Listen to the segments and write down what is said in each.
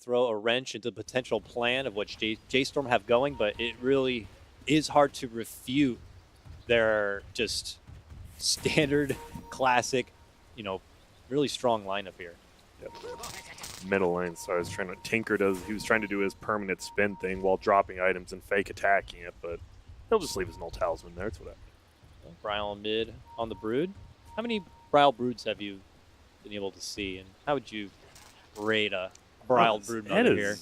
throw a wrench into the potential plan of what J-Storm have going, but it really is hard to refute their just standard, classic, really strong lineup here. Yep. Middle lane, so I was trying to he was trying to do his permanent spin thing while dropping items and fake attacking it, but he'll just leave his null talisman there. It's whatever. Bryle mid on the Brood. How many Bryle Broods have you been able to see, and how would you rate a Bryle Brood mother here?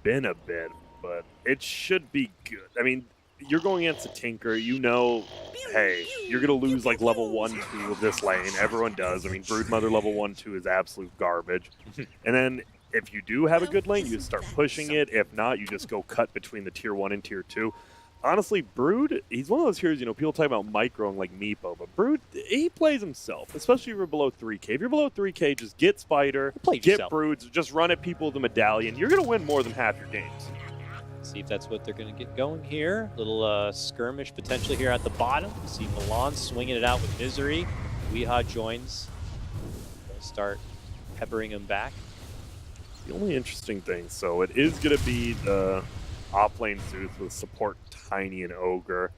Been a bit, but it should be good. I mean, you're going against a Tinker, hey, you're going to lose like level 1, 2 of this lane. Everyone does. I mean, Broodmother level 1, 2 is absolute garbage. And then if you do have a good lane, you start pushing it. If not, you just go cut between the tier 1 and tier 2. Honestly, Brood, he's one of those heroes, people talk about microing like Meepo, but Brood, he plays himself, especially if you're below 3k. If you're below 3k, just get Spider, get Broods, just run at people with the medallion. You're going to win more than half your games. See if that's what they're going to get going here. Little skirmish potentially here at the bottom. You see Milan swinging it out with Misery. Weehaw joins. Start peppering him back. The only interesting thing, so it is going to be the off-lane Zeus with support Tiny and Ogre.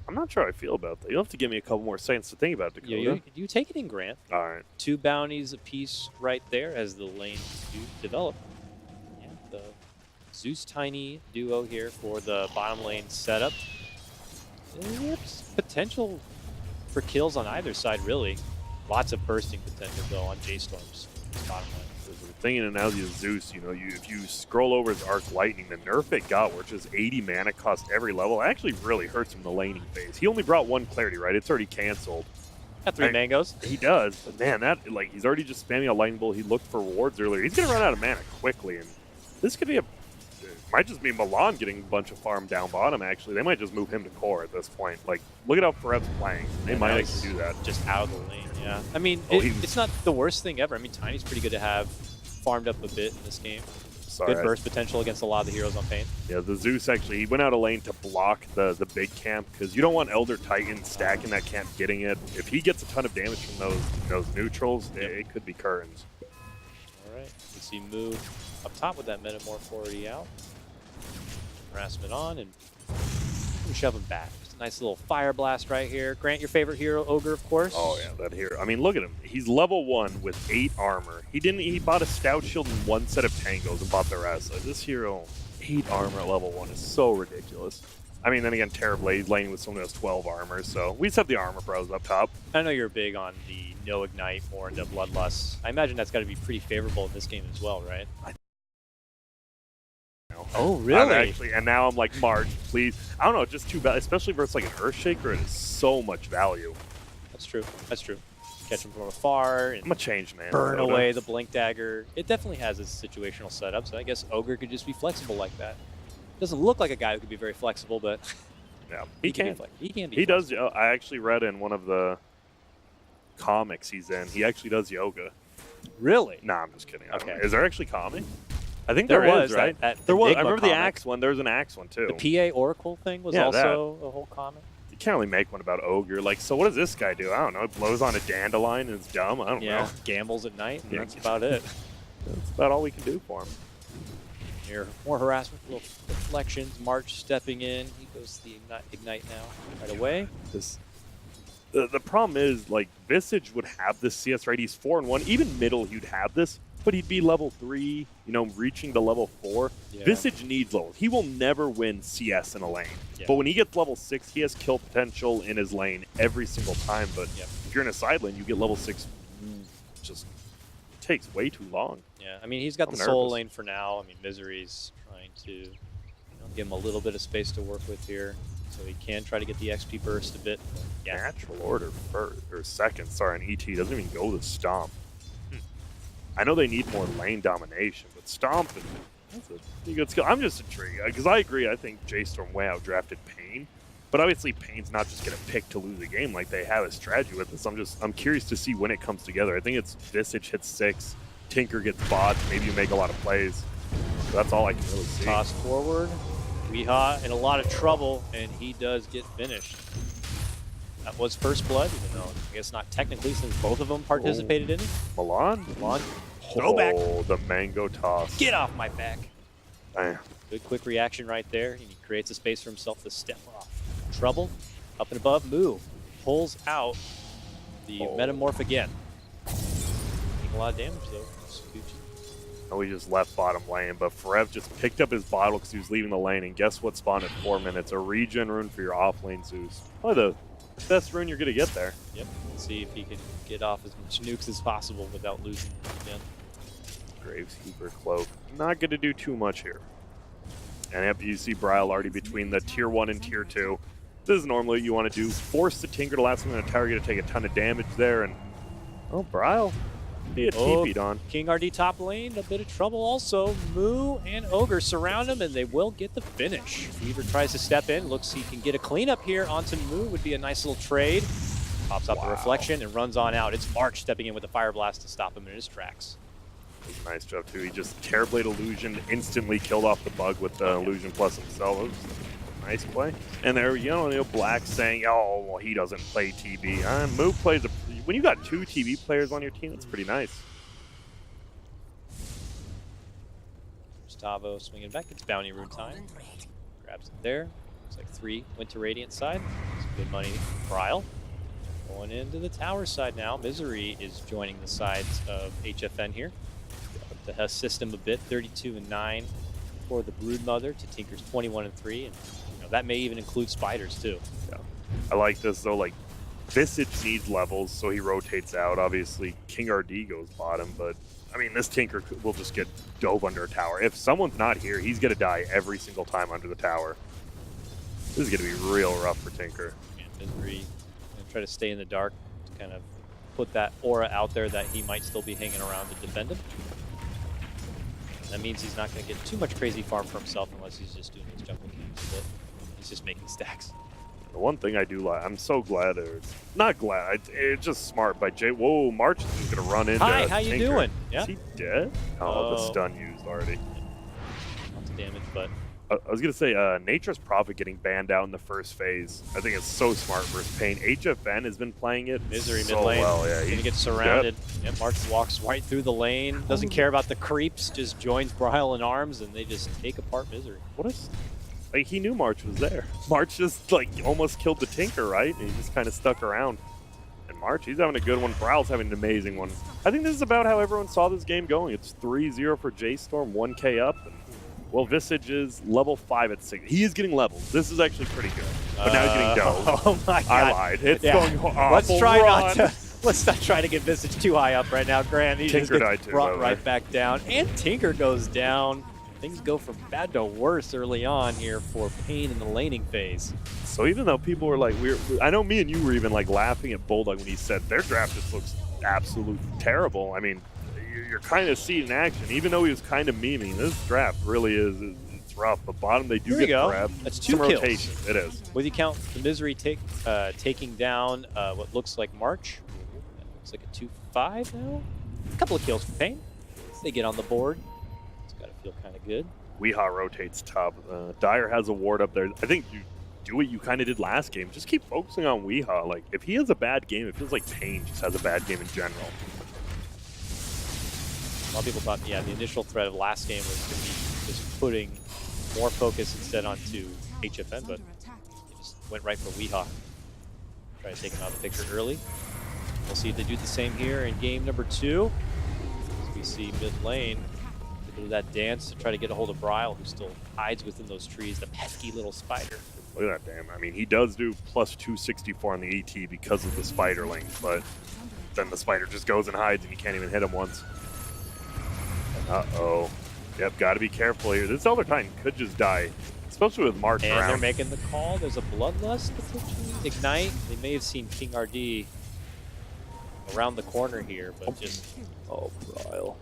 I'm not sure how I feel about that. You'll have to give me a couple more seconds to think about it, Dakota. Yeah, you take it in, Grant. All right. 2 bounties apiece right there as the lanes do develop. Yeah, the Zeus-Tiny duo here for the bottom lane setup. There's potential for kills on either side, really. Lots of bursting potential, though, on J-Storm's bottom lane. The thing in analogy of Zeus, if you scroll over his Arc Lightning, the nerf it got, which is 80 mana cost every level, actually really hurts him in the laning phase. He only brought 1 clarity, right? It's already canceled. Got 3 mangoes. He does, but man, he's already just spamming a lightning bolt. He looked for rewards earlier. He's gonna run out of mana quickly, and this could be might just be Milan getting a bunch of farm down bottom. Actually, they might just move him to core at this point. Like, look at how Ferret's playing. They might actually do that. Just out of the lane. Yeah. I mean, it's not the worst thing ever. I mean, Tiny's pretty good to have farmed up a bit in this game. Good burst potential against a lot of the heroes on Pain. Yeah, the Zeus actually, he went out of lane to block the big camp because you don't want Elder Titan stacking that camp, getting it. If he gets a ton of damage from those neutrals, it could be curtains. All right, we see move up top with that Metamorph already out. Harassment on, and we shove him back. Just a nice little fire blast right here. Grant, your favorite hero, Ogre, of course. Oh yeah, that hero. I mean, look at him. He's level 1 with 8 armor. He bought a stout shield and 1 set of tangos and bought the rest. Like, this hero, 8 armor at level 1 is so ridiculous. I mean, then again, Terrorblade lane with someone who has 12 armor, so we just have the armor pros up top. I know you're big on the no ignite, more into Bloodlust. I imagine that's got to be pretty favorable in this game as well, right? Oh, really? Actually, and now I'm like, March, please. I don't know, just too bad, especially versus like an Earthshaker. It is so much value. That's true. That's true. Catch him from afar. And I'm a changed man. Burn away the Blink Dagger. It definitely has its situational setup, so I guess Ogre could just be flexible like that. Doesn't look like a guy who could be very flexible, but yeah, he can. He can be. He does. I actually read in one of the comics he's in. He actually does yoga. Really? Nah, I'm just kidding. Okay. Is there actually comic? I think there was, is, right? There was. I remember the Axe one. There was an Axe one too. The PA Oracle thing was also a whole comic. You can't really make one about Ogre. Like, so what does this guy do? I don't know. It blows on a dandelion and it's dumb. I don't know. Gambles at night, and that's about it. That's about all we can do for him. Here, more harassment, little deflections. March stepping in. He goes to the ignite now, right away. The problem is, like, Visage would have this CS, right? He's 4-1. Even middle, he'd have this, but he'd be level 3, reaching to level 4. Yeah. Visage needs levels. He will never win CS in a lane. Yeah. But when he gets level 6, he has kill potential in his lane every single time. But if you're in a side lane, you get level 6, just it takes way too long. Yeah, I mean, he's got the soul lane for now. I mean, Misery's trying to give him a little bit of space to work with here. So he can try to get the XP burst a bit. Yeah. Natural order first, or second, sorry, and ET doesn't even go to Stomp. I know they need more lane domination, but Stomp that's a pretty good skill. I'm just intrigued, because I agree, I think J-Storm way outdrafted Pain, but obviously Pain's not just going to pick to lose a game like they have a strategy with this. I'm curious to see when it comes together. I think it's Visage hits 6, Tinker gets bots, maybe you make a lot of plays. So that's all I can really see. Toss forward. Weehaw in a lot of trouble, and he does get finished. That was first blood, even though I guess not technically since both of them participated in it. Milan? Throwback. Oh, the mango toss. Get off my back. Damn. Good quick reaction right there. And he creates a space for himself to step off. Trouble. Up and above. Moo. Pulls out the Metamorph again. Taking a lot of damage though. Scucci. Oh, he just left bottom lane, but Forev just picked up his bottle because he was leaving the lane, and guess what spawned at 4 minutes? A regen rune for your off lane Zeus. Probably the best rune you're going to get there. Yep. Let's see if he can get off as much nukes as possible without losing again. Graveskeeper Cloak. Not going to do too much here. And after you see Bryle already between the tier 1 and tier 2, this is normally what you want to do. Force the Tinker to last one in a tower, you're going to take a ton of damage there, and oh, Bryle. He had TP'd on. King RD top lane, a bit of trouble also. Moo and Ogre surround him, and they will get the finish. Weaver tries to step in, looks he can get a cleanup here onto Moo, would be a nice little trade. Pops up the reflection and runs on out. It's March stepping in with a Fire Blast to stop him in his tracks. Nice job, too. He just Terrorblade Illusion, instantly killed off the bug with the Illusion plus himself. It was a nice play. And there, Black saying, oh, well, he doesn't play TB. Moo plays a... When you got 2 TB players on your team, that's pretty nice. Gustavo swinging back. It's Bounty Rune time. Grabs it there. Looks like 3 went to Radiant side. Some good money for Bryle. Going into the tower side now. Misery is joining the sides of HFN here. Up the Hess system a bit. 32-9 for the Broodmother to Tinker's 21-3. And that may even include spiders too. Yeah. I like this though. Like, Visage needs levels, so he rotates out. Obviously, King RD goes bottom, but I mean, this Tinker will just get dove under a tower. If someone's not here, he's going to die every single time under the tower. This is going to be real rough for Tinker. And Misery going to try to stay in the dark to kind of put that aura out there that he might still be hanging around to defend him. That means he's not going to get too much crazy farm for himself unless he's just doing his jungle camps, but he's just making stacks. The one thing I do like, I'm so glad, or not glad, it's just smart by Jay. Whoa, March is just going to run into Hi, how you Tinker. doing? Yeah. Is he dead? Oh, the stun used already. Lots of damage, but... I was going to say, Nature's Prophet getting banned out in the first phase. I think it's so smart versus Pain. HFN has been playing it Misery so mid lane. well. Yeah, He's going to get surrounded. Yep, March walks right through the lane. Doesn't care about the creeps. Just joins Bryle in arms, and they just take apart Misery. What is... Like, he knew March was there. March just, like, almost killed the Tinker, right? And he just kind of stuck around. And March, he's having a good one. Bryle's having an amazing one. I think this is about how everyone saw this game going. It's 3-0 for J-Storm, 1k up. And, well, Visage is level 5 at 6. He is getting levels. This is actually pretty good. But now he's getting dove. Oh, my God. I lied. It's going awful. Let's not try to get Visage too high up right now, Grant. He Tinker just died gets too, brought right back down. And Tinker goes down. Things go from bad to worse early on here for Pain in the laning phase. So even though people were like, I know me and you were even like laughing at Bulldog when he said their draft just looks absolutely terrible. I mean, you're kind of seeing action. Even though he was kind of memeing, this draft really is, it's rough. But bottom, they do get grabbed. That's 2 Some kills. rotation. It is. With you count the Misery taking down what looks like March. That looks like a 2-5 now. A couple of kills for Pain. They get on the board. Feel kind of good. Weehaw rotates top. Dyer has a ward up there. I think you do what you kind of did last game. Just keep focusing on Weehaw. Like, if he has a bad game, it feels like Pain just has a bad game in general. A lot of people thought, yeah, the initial threat of last game was going to be just putting more focus instead onto HFN, but they just went right for Weehaw. Try to take him out of the picture early. We'll see if they do the same here in game number 2. As we see mid lane. Of that dance to try to get a hold of Bryle, who still hides within those trees, the pesky little spider. Look at that, damn. I mean, he does do plus 264 on the AT because of the spider link, but then the spider just goes and hides and you can't even hit him once. Uh-oh. Yep, got to be careful here. This Elder Titan could just die, especially with March around. And they're making the call. There's a Bloodlust potentially. Ignite. They may have seen King RD around the corner here, but just... Oh, Bryle.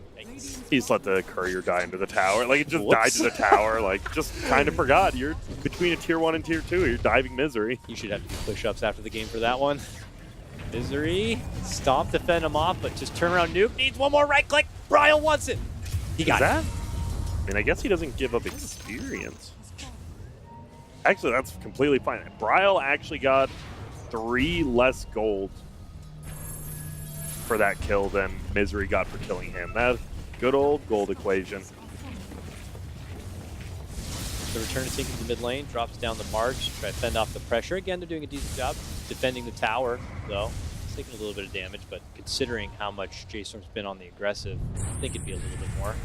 He just let the courier die into the tower. Like, it just died to the tower. Like, just kind of forgot. You're between a tier 1 and tier 2. You're diving Misery. You should have to do push-ups after the game for that one. Misery. Stomp to fend him off, but just turn around nuke. Needs one more right click. Bryle wants it. He got that? I mean, I guess he doesn't give up experience. Actually, that's completely fine. Bryle actually got 3 less gold for that kill than Misery got for killing him. Good old gold equation. The return to Tinker to the mid lane, drops down the march, try to fend off the pressure. Again, they're doing a decent job defending the tower, though. It's taking a little bit of damage, but considering how much J-Storm's been on the aggressive, I think it'd be a little bit more.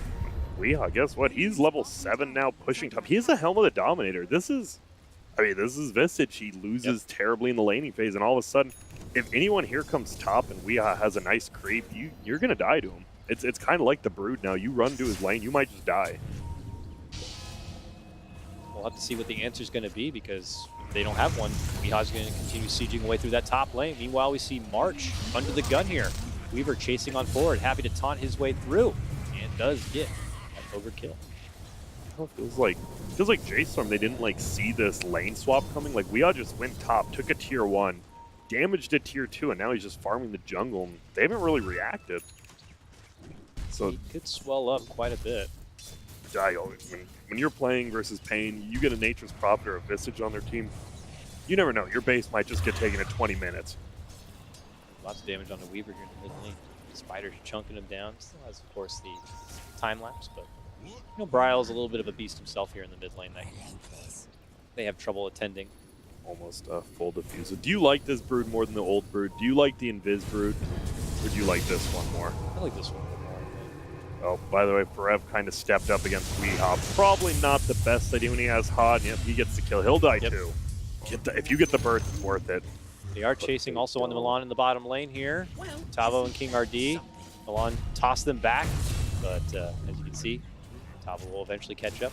Weehaw, guess what? He's level 7 now, pushing top. He has the Helm of the Dominator. This is Visage. He loses terribly in the laning phase, and all of a sudden, if anyone here comes top and Weehaw has a nice creep, you're going to die to him. It's kind of like the Brood now. You run to his lane, you might just die. We'll have to see what the answer is going to be, because if they don't have one, Weehaw's going to continue sieging away through that top lane. Meanwhile, we see March under the gun here. Weaver chasing on forward, happy to taunt his way through, and does get that overkill. It feels like J-Storm, they didn't like see this lane swap coming. Like Weehaw just went top, took a tier 1, damaged a tier 2, and now he's just farming the jungle, and they haven't really reacted. So He could swell up quite a bit. when you're playing versus Pain, you get a Nature's Prophet or a Visage on their team, you never know. Your base might just get taken in 20 minutes. Lots of damage on the Weaver here in the mid lane. Spider's chunking him down. Still has, of course, the time lapse, but you know, Bryle's a little bit of a beast himself here in the mid lane. They have trouble attending. Almost a full diffuser. Do you like this Brood more than the old Brood? Do you like the Invis Brood? Or do you like this one more? I like this one more. Oh, by the way, Forev kind of stepped up against Weehaw. Probably not the best idea when he has Hod. Yep, he gets the kill. He'll die too. If you get the burst, it's worth it. They are chasing also on the Milan in the bottom lane here. Tavo and King RD. Milan toss them back, but as you can see, Tavo will eventually catch up.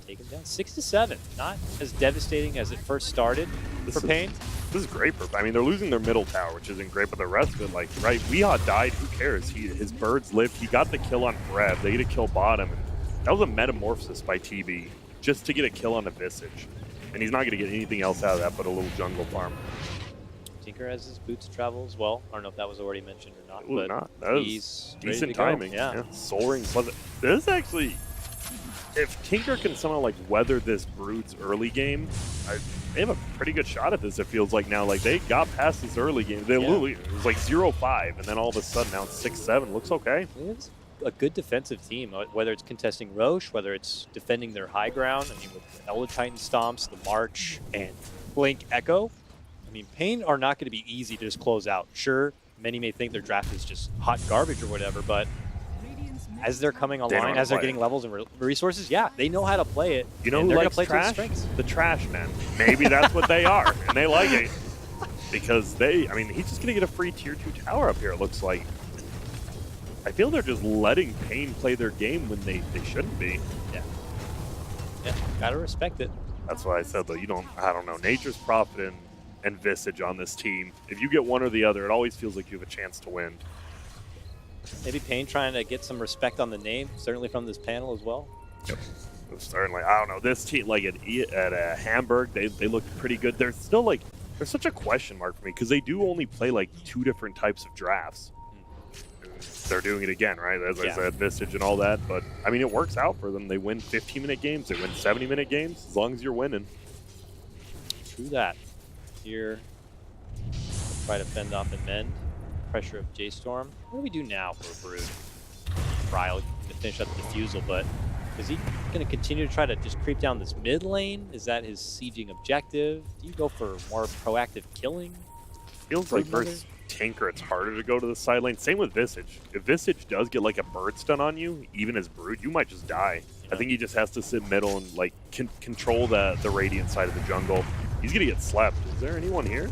Take him down 6-7. Not as devastating as it first started for Pain. This is great for. I mean, they're losing their middle tower, which isn't great, but the rest of it, like, right? Weehaw died. Who cares? His birds lived. He got the kill on Forev. They get a kill bottom, and that was a metamorphosis by TB just to get a kill on the Visage. And he's not going to get anything else out of that but a little jungle farm. Tinker has his boots travel as well. I don't know if that was already mentioned or not, Ooh, but that was he's decent timing. Yeah. Soul Ring Pleasant. This actually, if Tinker can somehow like weather this Brood's early game, they have a pretty good shot at this. It feels like now, like they got past this early game. They literally, it was like 0-5, and then all of a sudden now it's 6-7. Looks okay. It's a good defensive team, whether it's contesting Roche, whether it's defending their high ground. I mean, with Elder Titan Stomps, the March, and Blink Echo. I mean, Pain are not going to be easy to just close out. Sure, many may think their draft is just hot garbage or whatever, but as they're coming online, as they're getting levels and resources, yeah, they know how to play it. You know who likes trash? The trash men. Maybe that's what they are, and they like it. Because I mean, he's just going to get a free tier 2 tower up here, it looks like. I feel they're just letting Pain play their game when they shouldn't be. Yeah, gotta respect it. That's why I said, though, I don't know, Nature's Prophet and Visage on this team. If you get one or the other, it always feels like you have a chance to win. Maybe Pain trying to get some respect on the name, certainly from this panel as well. Yep. Certainly, I don't know. This team, like at Hamburg, they look pretty good. They're still like, there's such a question mark for me because they do only play like 2 different types of drafts. They're doing it again, right? As I said, Visage and all that. But, I mean, it works out for them. They win 15-minute games. They win 70-minute games as long as you're winning. True that. Here, try to fend off and mend. Pressure of J-Storm. What do we do now for Brood? Bryle to finish up the defusal, but is he going to continue to try to just creep down this mid lane? Is that his sieging objective? Do you go for more proactive killing? Feels like versus Tinker, it's harder to go to the side lane. Same with Visage. If Visage does get like a bird stun on you, even as Brood, you might just die. Yeah. I think he just has to sit middle and like control the Radiant side of the jungle. He's going to get slept. Is there anyone here?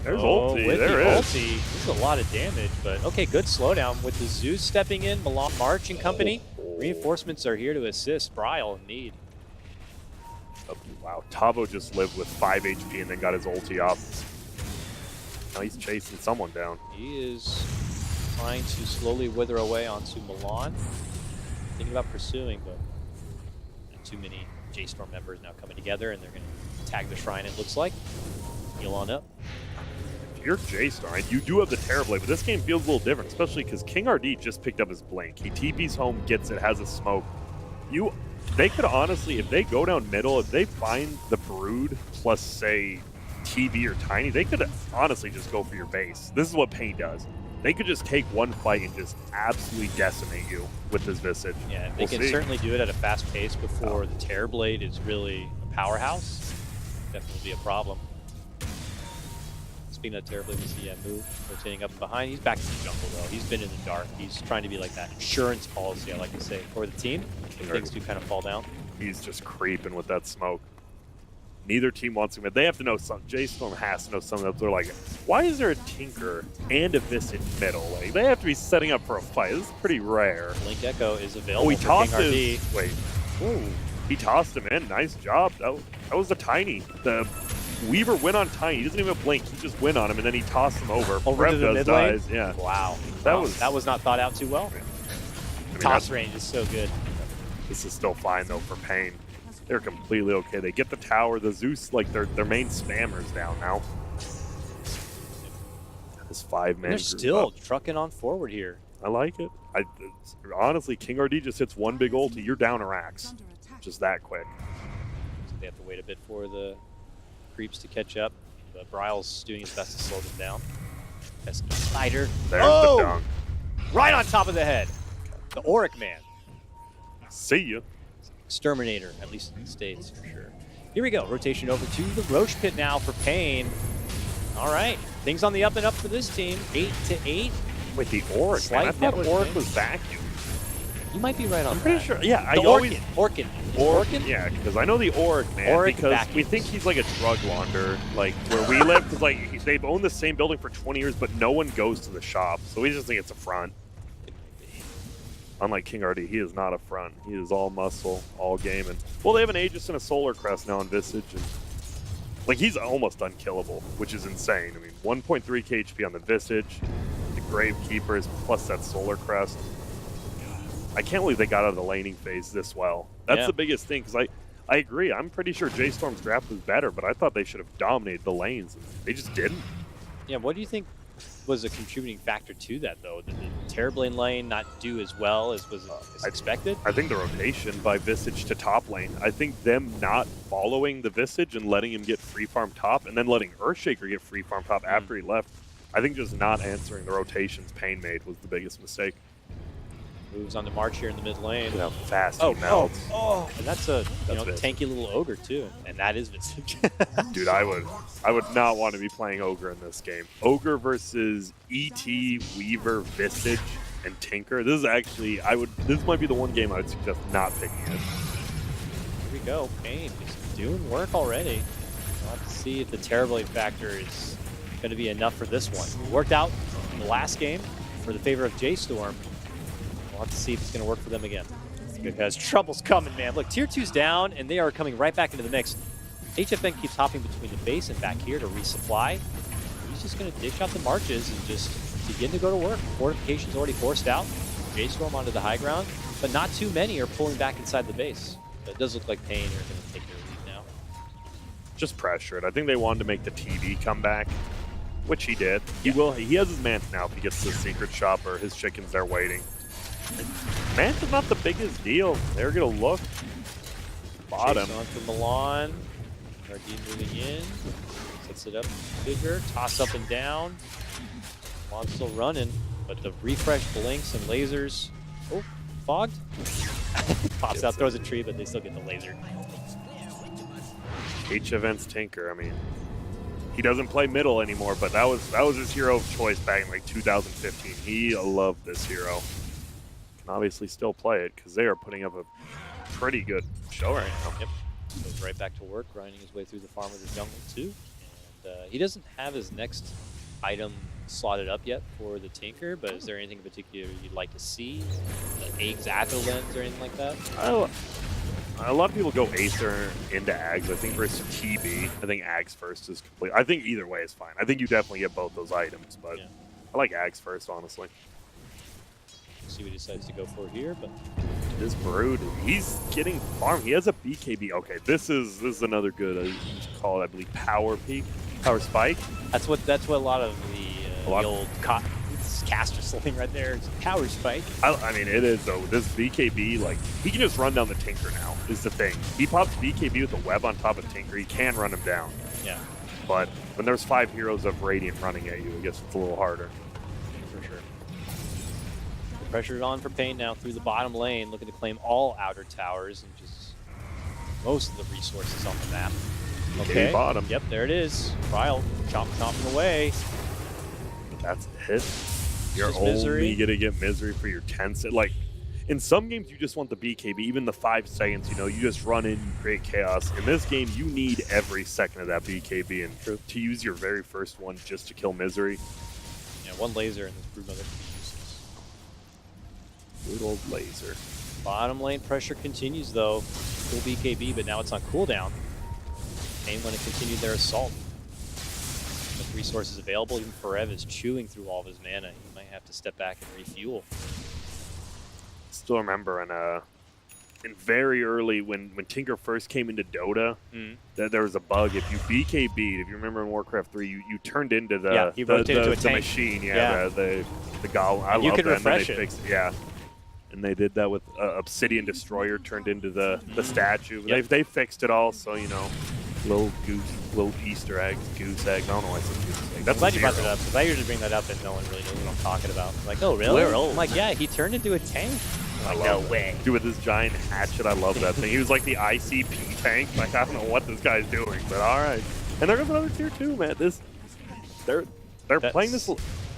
There's ulti. There is. Ulti. This is a lot of damage, but okay, good slowdown with the Zeus stepping in, Milan, March and company. Reinforcements are here to assist Bryle in need. Oh, wow, Tavo just lived with 5 HP and then got his ulti off. Now he's chasing someone down. He is trying to slowly wither away onto Milan. Thinking about pursuing, but not too many J-Storm members now coming together, and they're going to tag the shrine, it looks like. Heal on up. If you're J-Star, right, you do have the Terrorblade, but this game feels a little different, especially because King RD just picked up his Blink. He TP's home, gets it, has a smoke. They could honestly, if they go down middle, if they find the Brood plus, say, TV or Tiny, they could honestly just go for your base. This is what Pain does. they could just take one fight and just absolutely decimate you with this Visage. Yeah, they can certainly do it at a fast pace before the Terrorblade is really a powerhouse. Definitely be a problem. Speaking of Terrorblade, we see a move rotating up and behind. He's back to the jungle though. He's been in the dark. He's trying to be like that insurance policy, I like to say, for the team. Things do kind of fall down. He's just creeping with that smoke. Neither team wants him, but they have to know something. J-Storm has to know something. They're like, why is there a Tinker and a Visage middle? Like, they have to be setting up for a fight. This is pretty rare. Blink Echo is available he for tossed King his... RD. Wait. Ooh, he tossed him in. Nice job. That was the Tiny. The Weaver went on Tiny. He doesn't even blink. He just went on him, and then he tossed him over. Over to the mid lane? Dies. Yeah. Wow. That was not thought out too well. I mean, Toss range is so good. This is still fine, though, for Pain. They're completely okay. They get the tower. The Zeus, like, their main spammer's down now. This 5-man. They're still trucking on forward here. I like it. Honestly, King RD just hits one big ulti. You're down a Rax. Just that quick. So they have to wait a bit for the creeps to catch up. But Bryle's doing his best to slow them down. Pesky Spider. There's the dunk. Right on top of the head. The Auric Man. See ya. Exterminator, at least in the States, for sure. Here we go. Rotation over to the Roche Pit now for Pain. All right. Things on the up and up for this team. 8-8. Wait, the Auric, man. I thought Auric was vacuum. You might be right on I'm pretty sure. Yeah, the Orkin. Orkin? Yeah, because I know the Auric, man, Auric because vacuums. we think he's like a drug launderer, like where we live, because like they've owned the same building for 20 years, but no one goes to the shop, so we just think it's a front. Unlike King RD, he is not a front. He is all muscle, all gaming. Well, they have an Aegis and a Solar Crest now in Visage, and like he's almost unkillable, which is insane. I mean, 1.3 KHP on the Visage, the Gravekeepers, plus that Solar Crest. I can't believe they got out of the laning phase this well. That's the biggest thing, because I agree. I'm pretty sure J-Storm's draft was better, but I thought they should have dominated the lanes. They just didn't. Yeah, what do you think was a contributing factor to that, though? Did the Terrorblade lane not do as well as was expected? I think the rotation by Visage to top lane. I think them not following the Visage and letting him get free farm top, and then letting Earthshaker get free farm top after he left. I think just not answering the rotations Pain made was the biggest mistake. Moves on to March here in the mid lane. Look how fast he melts. And that's a Visage. tanky little ogre too, and that is Visage. Dude, I would not want to be playing Ogre in this game. Ogre versus ET, Weaver, Visage, and Tinker. This is actually, this might be the one game I would suggest not picking it. Here we go. Pain is doing work already. We'll have to see if the Terrorblade factor is going to be enough for this one. It worked out in the last game for the favor of J-Storm. We'll have to see if it's going to work for them again. Because trouble's coming, man. Look, Tier 2's down, and they are coming right back into the mix. HFN keeps hopping between the base and back here to resupply. He's just going to dish out the marches and just begin to go to work. Fortification's already forced out. J-Storm onto the high ground, but not too many are pulling back inside the base. But it does look like Pain are going to take their lead now. Just pressure it. I think they wanted to make the TV come back, which he did. He will. He has his Manta now if he gets to the secret shop or his chickens there waiting. Manta's not the biggest deal. They're going to look. Bottom. Chase on for Milan. RD moving in. Sets it up bigger. Toss up and down. Milan's still running, but the refresh blinks and lasers. Oh, fogged. Pops out, throws a tree, but they still get the laser. HFN's Tinker. I mean, he doesn't play middle anymore, but that was his hero of choice back in like 2015. He loved this hero. Can obviously still play it because they are putting up a pretty good show right now. Yep. Goes right back to work, grinding his way through the farm of the jungle too. And he doesn't have his next item slotted up yet for the Tinker, but is there anything in particular you'd like to see? Like Aegis Aether Lens or anything like that? A lot of people go Aether into Ags. I think versus TB, I think Ags first is complete. I think either way is fine. I think you definitely get both those items, but I like Ags first, honestly. See what he decides to go for here, but this Brood, he's getting farm. He has a BKB. Okay, this is another good. You call it, I believe, Power Peak, Power Spike. That's what a lot of the old caster sling right there. It's Power Spike. I mean, it is though. This BKB, like he can just run down the Tinker now. Is the thing. He pops BKB with a web on top of Tinker. He can run him down. Yeah. But when there's 5 heroes of Radiant running at you, I guess it's a little harder. For sure. Pressure's on for Pain now through the bottom lane, looking to claim all outer towers and just most of the resources on the map. Okay. Bottom. Yep, there it is. Trial chomping away. That's a hit. You're Just only Misery. gonna get Misery for your 10 seconds. Like, in some games, you just want the BKB, even the 5 seconds, you know, you just run in, you create chaos. In this game, you need every second of that BKB, and to use your very first one just to kill Misery. Yeah, one laser in this Broodmother can be useless. Good old laser. Bottom lane pressure continues though. Full BKB, but now it's on cooldown. Pain want to continue their assault. With resources available, even Forev is chewing through all of his mana. He might have to step back and refuel. Still remember in very early when Tinker first came into Dota, that there was a bug. If you BKB'd, if you remember in Warcraft 3, you turned into the he rotated into a the tank. machine, Yeah. the golem. I And love you could that. And then refresh they it. fixed it. Yeah. And they did that with Obsidian Destroyer turned into the statue. Yep. They fixed it all, so you know, little Easter eggs, goose eggs. I don't know why I said goose egg. I'm That's glad you brought zero. that up, because I usually bring that up and no one really knows what I'm talking about. Like, oh really? We're old. I'm like, yeah, he turned into a tank. I Like, love no it. way. Dude, with this giant hatchet, I love that thing. He was like the ICP tank. Like, I don't know what this guy's doing, but all right. And there goes another tier 2, man. They're playing this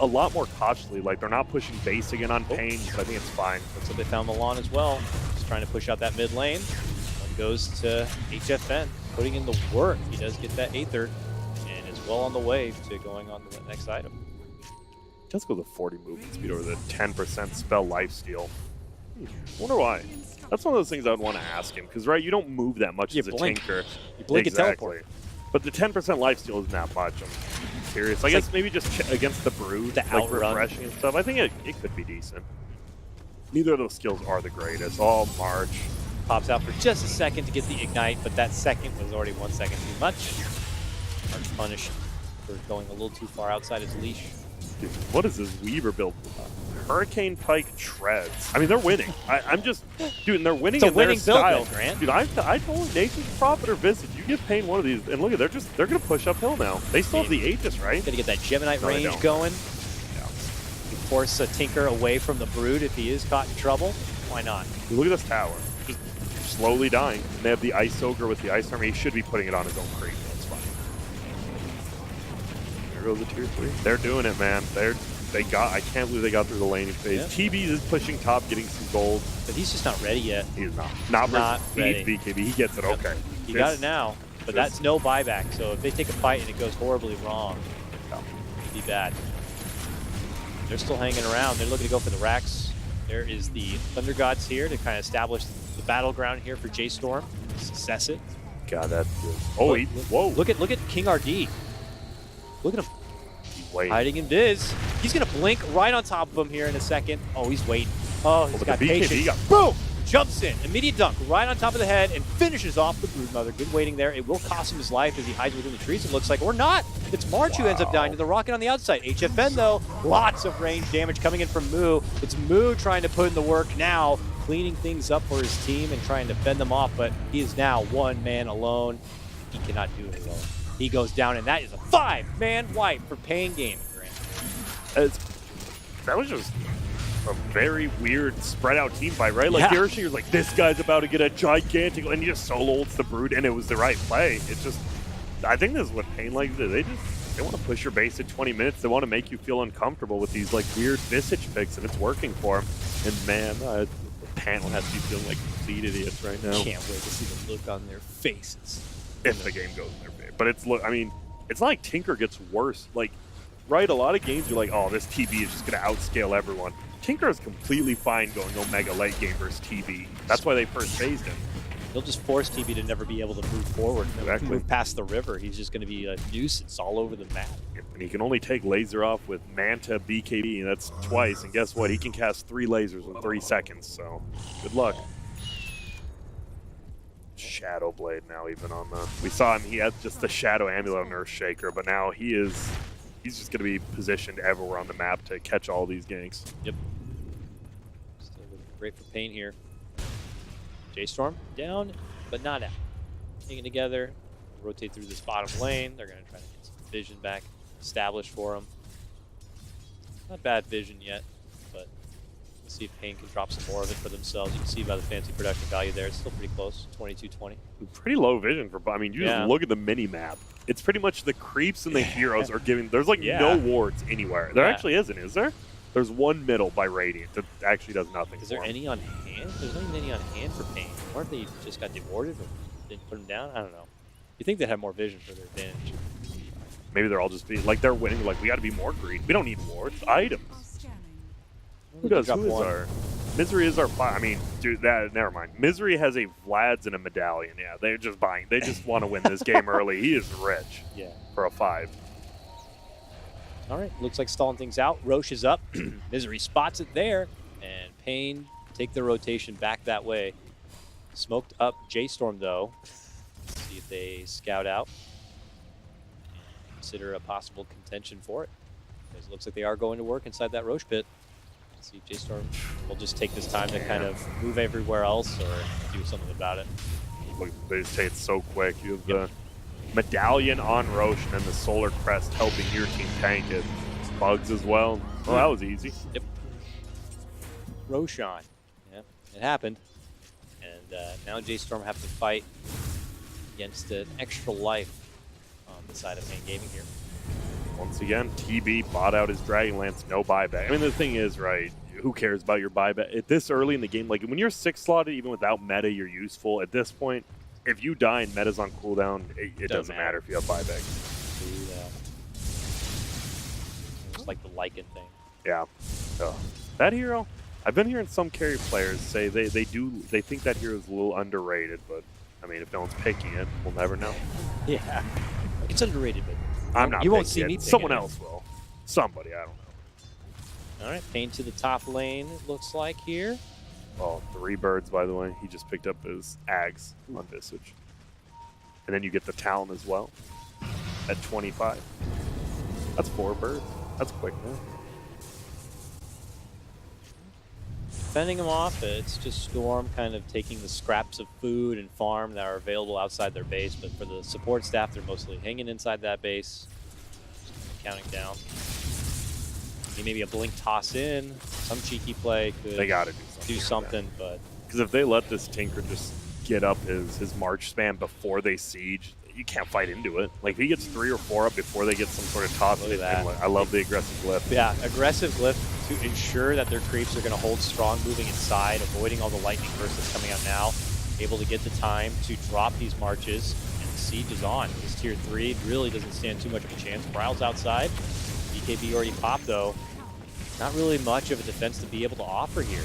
a lot more cautiously. Like, they're not pushing base again on Pain, so I think it's fine. Looks like they found Milan as well. Just trying to push out that mid lane. One goes to HFN, putting in the work. He does get that Aether, and is well on the way to going on to the next item. Just go the 40 movement speed over the 10% spell lifesteal. Wonder why. That's one of those things I would want to ask him, because, right, you don't move that much You as a blink. Tinker. You blink and Exactly. teleport. But the 10% lifesteal isn't that much. I'm curious. I guess maybe just against the Brood, The like outrun. refreshing and stuff. I think it could be decent. Neither of those skills are the greatest. All March. Pops out for just a second to get the Ignite, but that second was already 1 second too much. March punished for going a little too far outside his leash. Dude, what is this Weaver build? Hurricane Pike treads. I mean, they're winning. I'm just, dude, and they're winning It's a in their winning build, style. then, Grant. Dude, I told Nature's Prophet or Visage, you give Pain one of these, and look at, they're gonna push uphill now. They still have the Aegis, right? Gotta get that Geminite No, they range don't. going. Yeah. Force a Tinker away from the Brood if he is caught in trouble. Why not? Look at this tower, just slowly dying. And they have the Ice Ogre with the Ice Army. He should be putting it on his own creep. That's fine. There goes the tier 3. They're doing it, man. I can't believe they got through the laning phase. Yeah. TB is pushing top, getting some gold. But he's just not ready yet. He is not. Not He needs ready. BKB. He gets it. Yep. Okay. He got it now, but this- that's no buyback. So if they take a fight and it goes horribly wrong, it'd be bad. They're still hanging around. They're looking to go for the racks. There is the Thunder Gods here to kind of establish the battleground here for J-Storm. Success it. God, that's good. Oh, whoa. Look at King RD. Look at him Wait. hiding in Viz. He's gonna blink right on top of him here in a second. Oh, he's waiting. Oh, he's But got the BKB patience. got Boom! Jumps in, immediate dunk right on top of the head, and finishes off the Broodmother. Good waiting there. It will cost him his life as he hides within the trees, it looks like, or not. It's March who ends up dying to the rocket on the outside. HFN, though, lots of range damage coming in from Moo. It's Moo trying to put in the work now, cleaning things up for his team and trying to fend them off, but he is now one man alone. He cannot do it alone. He goes down, and that is a 5-man wipe for Pain Gaming, Grant. That was just a very weird spread out team fight, right? Like Yeah. Hiroshi was like, this guy's about to get a gigantic, and he just solo ults the Brood, and it was the right play. It's just, I think this is what Pain likes to do. They want to push your base at 20 minutes. They want to make you feel uncomfortable with these like weird Visage picks, and it's working for them. And man, the panel has to be feeling like complete idiots right now. Can't wait to see the look on their faces. If the game goes in their favor. But it's I mean, it's not like Tinker gets worse. Like, right, a lot of games you're like, oh, this TB is just gonna outscale everyone. Tinker is completely fine going Omega late game versus TB. That's why they first phased him. He'll just force TB to never be able to move forward, Exactly. move past the river. He's just going to be a nuisance all over the map. And he can only take laser off with Manta BKB, and that's twice. And guess what? He can cast 3 lasers in 3 seconds, so good luck. Shadow Blade now even on the... We saw him, he had just the Shadow Amulet on Earth Shaker, but now he's just going to be positioned everywhere on the map to catch all these ganks. Yep. Still looking great for Pain here. J-Storm down, but not out. Hanging together, rotate through this bottom lane. They're going to try to get some vision back established for them. Not bad vision yet, but See if Pain can drop some more of it for themselves. You can see by the fancy production value there, it's still pretty close, 22-20. Pretty low vision for. I mean, you Yeah. just look at the mini map. It's pretty much the creeps and the heroes are giving. There's like Yeah. no wards anywhere. There Yeah. actually isn't, is there? There's one middle by Radiant that actually does nothing. Is there for him. any on hand? There's not even any on hand for Pain. Or if they just got dewarded or didn't put him down? I don't know. You think they'd have more vision for their advantage. Maybe they're all just being like they're winning. Like we got to be more green. We don't need wards. Items. Who does? Drop Who is one. our? Misery is our. I mean, dude, that never mind. Misery has a Vlad's and a medallion. Yeah, they're just buying. They just want to win this game early. He is rich Yeah. for a 5. All right, looks like stalling things out. Roche is up. Misery spots it there. And Pain take the rotation back that way. Smoked up J-Storm, though. Let's see if they scout out. And consider a possible contention for it. Because it looks like they are going to work inside that Roche pit. Let's see if J-Storm will just take this time to kind of move everywhere else or do something about it. Look, they just say it's so quick. You have the medallion on Roche and then the solar crest helping your team tank it. Bugs as well. Well, that was easy. Yep. Roshan. Yeah, it happened. And now J-Storm have to fight against an extra life on the side of Pain Gaming here. Once again, TB bought out his Dragonlance, no buyback. I mean, the thing is, right, who cares about your buyback? At this early in the game, like when you're 6 slotted, even without meta, you're useful. At this point, if you die and meta's on cooldown, it doesn't matter if you have buyback. Just like the Lycan thing. Yeah. That hero, I've been hearing some carry players say they think that hero is a little underrated, but I mean, if no one's picking it, we'll never know. Yeah. It's underrated, but I'm not. You won't picking see it. me picking Someone it. else will. Somebody, I don't know. All right, Pain to the top lane, it looks like here. Oh, 3 birds, by the way. He just picked up his Ags on Visage. And then you get the Talon as well at 25. That's 4 birds. That's quick, man. Fending them off, it's just Storm kind of taking the scraps of food and farm that are available outside their base, but for the support staff, they're mostly hanging inside that base, just counting down. Maybe a blink toss in, some cheeky play could They got to do something, but because if they let this Tinker just get up his March spam before they siege, you can't fight into it. Like, if he gets 3 or 4 up before they get some sort of toss, Look at that. I love the aggressive glyph. yeah, aggressive glyph to ensure that their creeps are going to hold strong moving inside, avoiding all the lightning burst that's coming out now, able to get the time to drop these marches, and the siege is on. This tier 3 really doesn't stand too much of a chance. Prowl's outside. BKB already popped, though. Not really much of a defense to be able to offer here.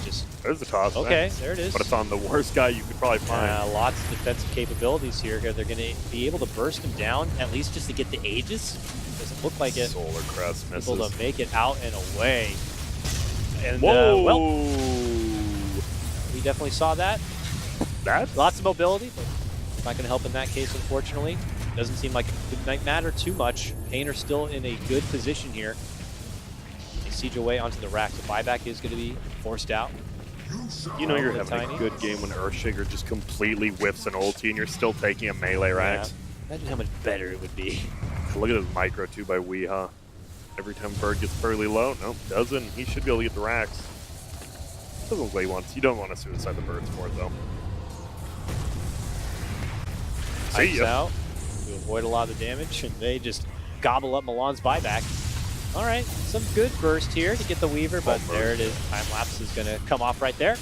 Just There's the toss. okay, man. there it is. But it's on the worst guy you could probably find. Lots of defensive capabilities here. They're going to be able to burst him down, at least just to get the Aegis. Doesn't look like it. Solar crest misses. Able to make it out and away. And, Whoa! well, we definitely saw that. That's Lots of mobility, but not going to help in that case, unfortunately. Doesn't seem like it might matter too much. Pain are still in a good position here. They siege away onto the rack. The buyback is going to be forced out. You know you're The having tiny. a good game when Earthshaker just completely whiffs an ulti and you're still taking a melee rax. Yeah. Imagine how much better it would be. Look at his micro too by Weeha. Every time Bird gets fairly low, nope, doesn't. He should be able to get the rax. Doesn't look like he wants. You don't want to suicide the Birds for it though. See Ice ya. out to avoid a lot of the damage, and they just gobble up Milan's buyback. All right, some good burst here to get the Weaver, but there it is. Time lapse is going to come off right there.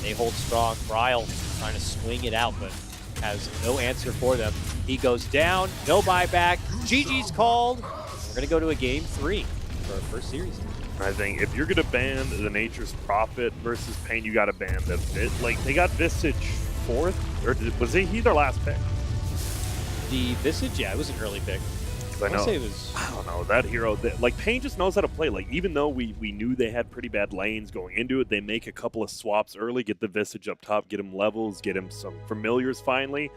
They hold strong. Ryle trying to swing it out, but has no answer for them. He goes down, no buyback. GG's called. We're going to go to a game 3 for our first series. I think if you're gonna ban the Nature's Prophet versus Pain, you gotta ban the like they got Visage 4th, or was he their last pick? The Visage, yeah, it was an early pick. I I know. say it was. I don't know, that hero, like Pain just knows how to play. Like even though we knew they had pretty bad lanes going into it, they make a couple of swaps early, get the Visage up top, get him levels, get him some familiars finally,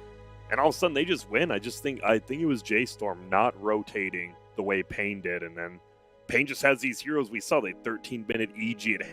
and all of a sudden they just win. I think it was J-Storm not rotating the way Pain did, and then Pain just has these heroes we saw. They 13-minute EG at hand.